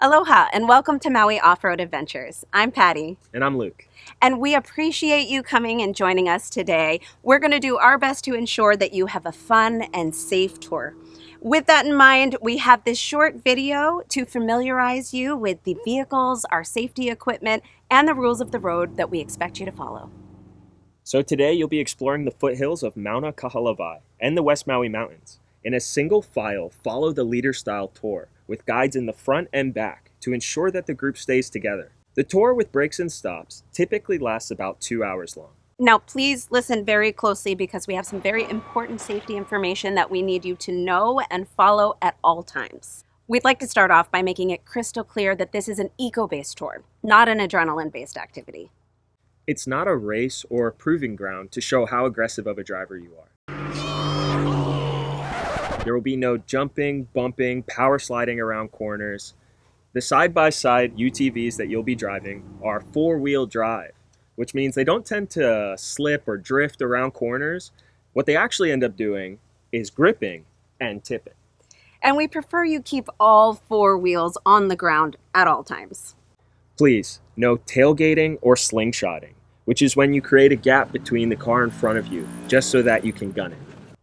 Aloha and welcome to Maui Off Road Adventures. I'm Patty. And I'm Luke. And we appreciate you coming and joining us today. We're going to do our best to ensure that you have a fun and safe tour. With that in mind, we have this short video to familiarize you with the vehicles, our safety equipment, and the rules of the road that we expect you to follow. So today you'll be exploring the foothills of Mauna Kahalavai and the West Maui Mountains. In a single file, follow the leader-style tour with guides in the front and back to ensure that the group stays together. The tour with breaks and stops typically lasts about 2 hours long. Now, please listen very closely because we have some very important safety information that we need you to know and follow at all times. We'd like to start off by making it crystal clear that this is an eco-based tour, not an adrenaline-based activity. It's not a race or a proving ground to show how aggressive of a driver you are. There will be no jumping, bumping, power sliding around corners. The side-by-side UTVs that you'll be driving are four-wheel drive, which means they don't tend to slip or drift around corners. What they actually end up doing is gripping and tipping. And we prefer you keep all four wheels on the ground at all times. Please, no tailgating or slingshotting, which is when you create a gap between the car in front of you, just so that you can gun it.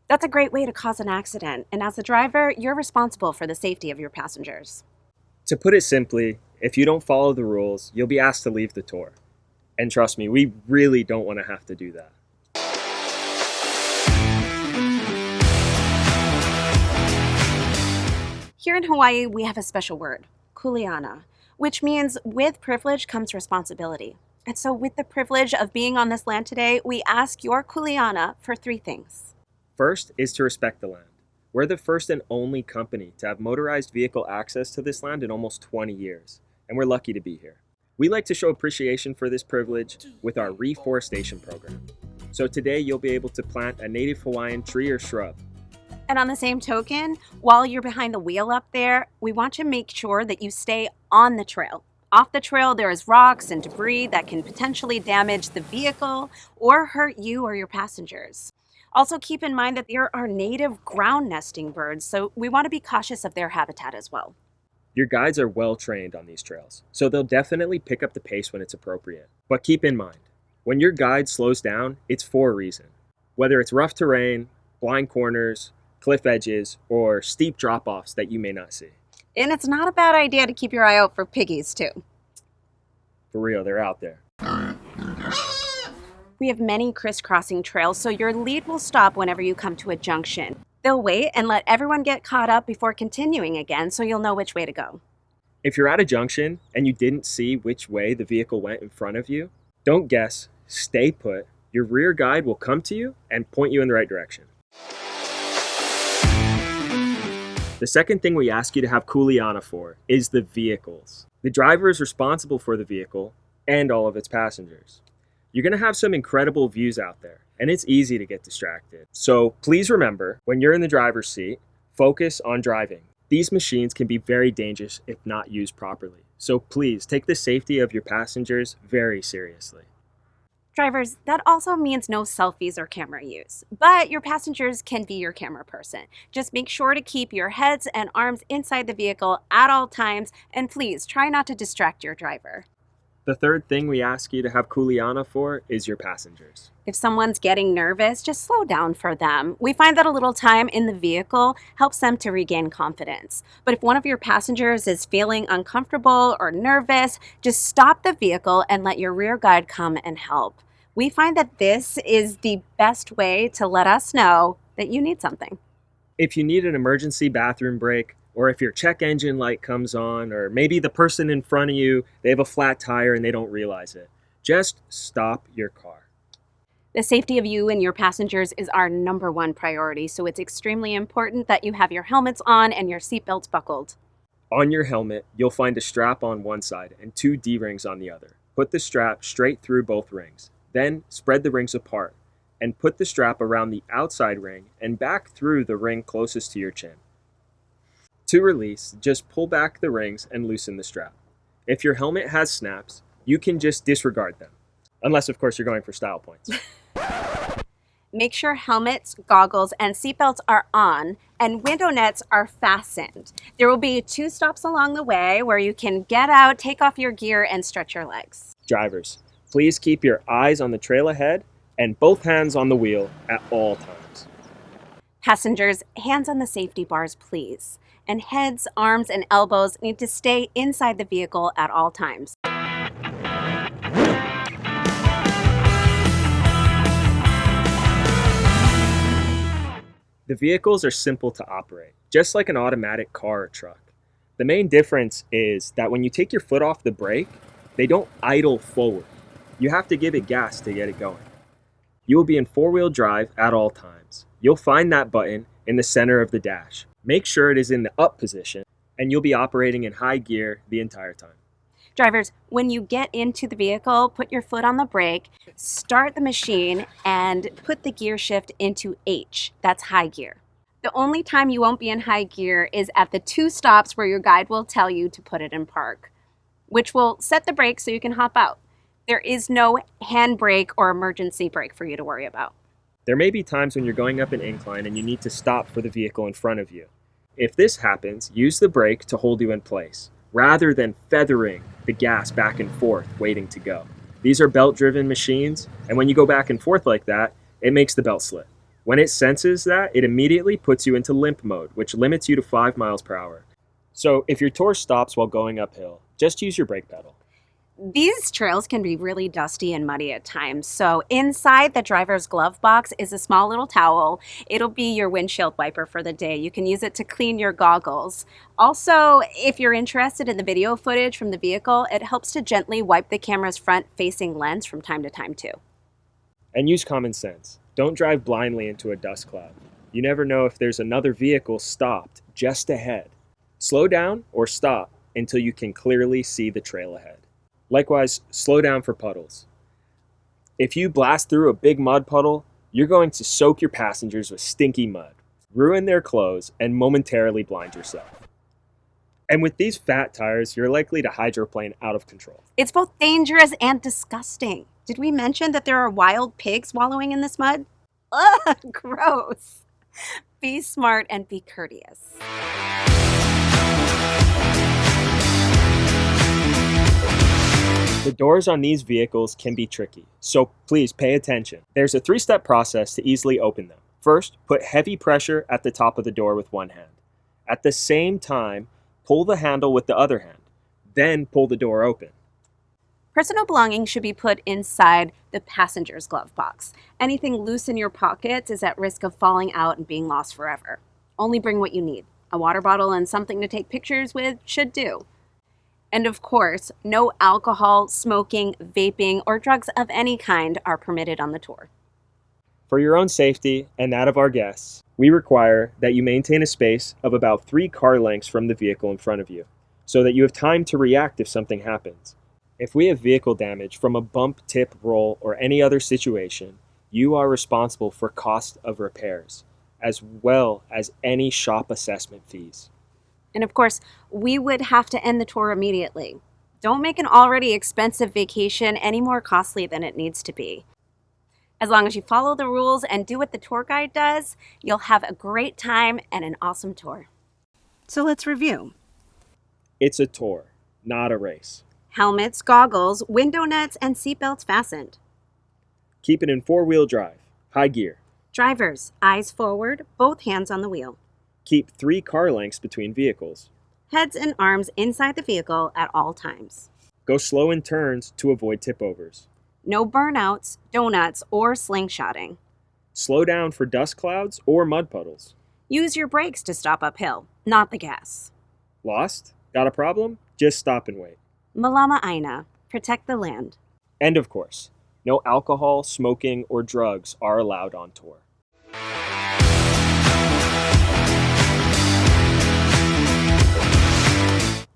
That's a great way to cause an accident, and as the driver, you're responsible for the safety of your passengers. To put it simply, if you don't follow the rules, you'll be asked to leave the tour. And trust me, we really don't want to have to do that. Here in Hawaii, we have a special word, kuleana, which means with privilege comes responsibility. And so with the privilege of being on this land today, we ask your kuleana for three things. First is to respect the land. We're the first and only company to have motorized vehicle access to this land in almost 20 years, and we're lucky to be here. We like to show appreciation for this privilege with our reforestation program. So today you'll be able to plant a native Hawaiian tree or shrub. And on the same token, while you're behind the wheel up there, we want to make sure that you stay on the trail. Off the trail, there is rocks and debris that can potentially damage the vehicle or hurt you or your passengers. Also keep in mind that there are native ground nesting birds, so we want to be cautious of their habitat as well. Your guides are well trained on these trails, so they'll definitely pick up the pace when it's appropriate. But keep in mind, when your guide slows down, it's for a reason. Whether it's rough terrain, blind corners, cliff edges, or steep drop-offs that you may not see. And it's not a bad idea to keep your eye out for piggies too. For real, they're out there. We have many crisscrossing trails, so your lead will stop whenever you come to a junction. They'll wait and let everyone get caught up before continuing again, so you'll know which way to go. If you're at a junction and you didn't see which way the vehicle went in front of you, don't guess, stay put. Your rear guide will come to you and point you in the right direction. The second thing we ask you to have kuleana for is the vehicles. The driver is responsible for the vehicle and all of its passengers. You're going to have some incredible views out there, and it's easy to get distracted. So please remember, when you're in the driver's seat, focus on driving. These machines can be very dangerous if not used properly. So please take the safety of your passengers very seriously. Drivers, that also means no selfies or camera use, but your passengers can be your camera person. Just make sure to keep your heads and arms inside the vehicle at all times, and please try not to distract your driver. The third thing we ask you to have kuleana for is your passengers. If someone's getting nervous, just slow down for them. We find that a little time in the vehicle helps them to regain confidence. But if one of your passengers is feeling uncomfortable or nervous, just stop the vehicle and let your rear guide come and help. We find that this is the best way to let us know that you need something. If you need an emergency bathroom break, or if your check engine light comes on, or maybe the person in front of you, they have a flat tire and they don't realize it, just stop your car. The safety of you and your passengers is our number one priority, so it's extremely important that you have your helmets on and your seatbelts buckled. On your helmet, you'll find a strap on one side and 2 D-rings on the other. Put the strap straight through both rings. Then spread the rings apart and put the strap around the outside ring and back through the ring closest to your chin. To release, just pull back the rings and loosen the strap. If your helmet has snaps, you can just disregard them. Unless, of course, you're going for style points. Make sure helmets, goggles, and seatbelts are on and window nets are fastened. There will be 2 stops along the way where you can get out, take off your gear, and stretch your legs. Drivers, please keep your eyes on the trail ahead and both hands on the wheel at all times. Passengers, hands on the safety bars, please. And heads, arms, and elbows need to stay inside the vehicle at all times. The vehicles are simple to operate, just like an automatic car or truck. The main difference is that when you take your foot off the brake, they don't idle forward. You have to give it gas to get it going. You will be in 4-wheel drive at all times. You'll find that button in the center of the dash. Make sure it is in the up position, and you'll be operating in high gear the entire time. Drivers, when you get into the vehicle, put your foot on the brake, start the machine, and put the gear shift into H. That's high gear. The only time you won't be in high gear is at the 2 stops where your guide will tell you to put it in park, which will set the brake so you can hop out. There is no handbrake or emergency brake for you to worry about. There may be times when you're going up an incline and you need to stop for the vehicle in front of you. If this happens, use the brake to hold you in place, rather than feathering the gas back and forth, waiting to go. These are belt-driven machines, and when you go back and forth like that, it makes the belt slip. When it senses that, it immediately puts you into limp mode, which limits you to 5 miles per hour. So if your tour stops while going uphill, just use your brake pedal. These trails can be really dusty and muddy at times, so inside the driver's glove box is a small little towel. It'll be your windshield wiper for the day. You can use it to clean your goggles. Also, if you're interested in the video footage from the vehicle, it helps to gently wipe the camera's front-facing lens from time to time too. And use common sense. Don't drive blindly into a dust cloud. You never know if there's another vehicle stopped just ahead. Slow down or stop until you can clearly see the trail ahead. Likewise, slow down for puddles. If you blast through a big mud puddle, you're going to soak your passengers with stinky mud, ruin their clothes, and momentarily blind yourself. And with these fat tires, you're likely to hydroplane out of control. It's both dangerous and disgusting. Did we mention that there are wild pigs wallowing in this mud? Ugh, gross. Be smart and be courteous. The doors on these vehicles can be tricky, so please pay attention. There's a 3-step process to easily open them. First, put heavy pressure at the top of the door with one hand. At the same time, pull the handle with the other hand. Then pull the door open. Personal belongings should be put inside the passenger's glove box. Anything loose in your pockets is at risk of falling out and being lost forever. Only bring what you need. A water bottle and something to take pictures with should do. And of course, no alcohol, smoking, vaping, or drugs of any kind are permitted on the tour. For your own safety and that of our guests, we require that you maintain a space of about 3 car lengths from the vehicle in front of you, so that you have time to react if something happens. If we have vehicle damage from a bump, tip, roll, or any other situation, you are responsible for cost of repairs, as well as any shop assessment fees. And of course, we would have to end the tour immediately. Don't make an already expensive vacation any more costly than it needs to be. As long as you follow the rules and do what the tour guide does, you'll have a great time and an awesome tour. So let's review. It's a tour, not a race. Helmets, goggles, window nets, and seatbelts fastened. Keep it in 4-wheel drive, high gear. Drivers, eyes forward, both hands on the wheel. Keep 3 car lengths between vehicles. Heads and arms inside the vehicle at all times. Go slow in turns to avoid tip-overs. No burnouts, donuts, or slingshotting. Slow down for dust clouds or mud puddles. Use your brakes to stop uphill, not the gas. Lost? Got a problem? Just stop and wait. Malama Aina, protect the land. And of course, no alcohol, smoking, or drugs are allowed on tour.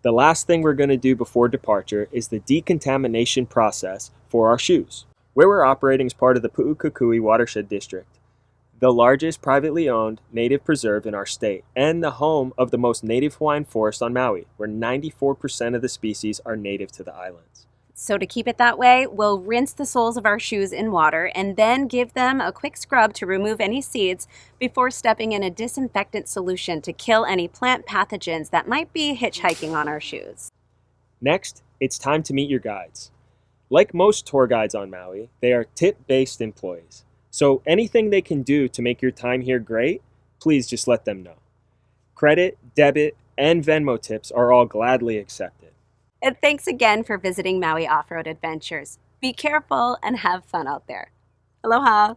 The last thing we're going to do before departure is the decontamination process for our shoes. Where we're operating is part of the Pu'ukukui Watershed District, the largest privately owned native preserve in our state, and the home of the most native Hawaiian forest on Maui, where 94% of the species are native to the islands. So to keep it that way, we'll rinse the soles of our shoes in water and then give them a quick scrub to remove any seeds before stepping in a disinfectant solution to kill any plant pathogens that might be hitchhiking on our shoes. Next, it's time to meet your guides. Like most tour guides on Maui, they are tip-based employees. So anything they can do to make your time here great, please just let them know. Credit, debit, and Venmo tips are all gladly accepted. And thanks again for visiting Maui Off Road Adventures. Be careful and have fun out there. Aloha!